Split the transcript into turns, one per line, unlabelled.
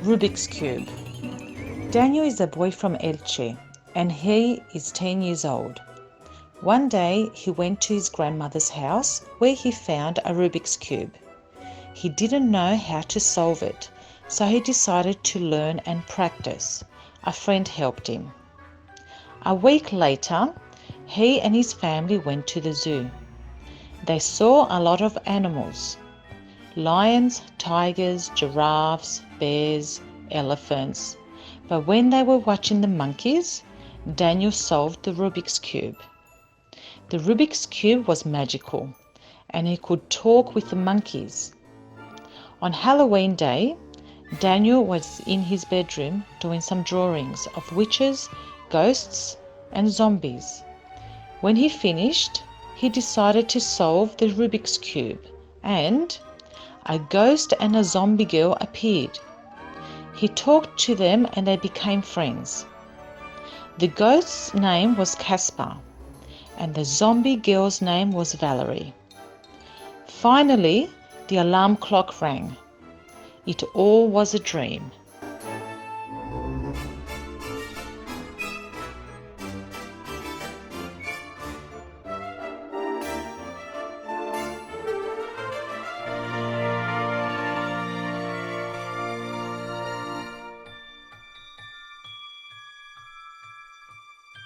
Rubik's Cube. Daniel is a boy from Elche and he is 10 years old. One day he went to his grandmother's house where he found a Rubik's Cube. He didn't know how to solve it, so he decided to learn and practice. A friend helped him. A week later, he and his family went to the zoo. They saw a lot of animals: lions, tigers, giraffes, bears, elephants. But when they were watching the monkeys, Daniel solved the Rubik's Cube. The Rubik's Cube was magical, and he could talk with the monkeys. On Halloween Day, Daniel was in his bedroom doing some drawings of witches, ghosts, and zombies. When he finished, he decided to solve the Rubik's Cube, and a ghost and a zombie girl appeared. He talked to them and they became friends. The ghost's name was Caspar, and the zombie girl's name was Valerie. Finally, the alarm clock rang. It all was a dream.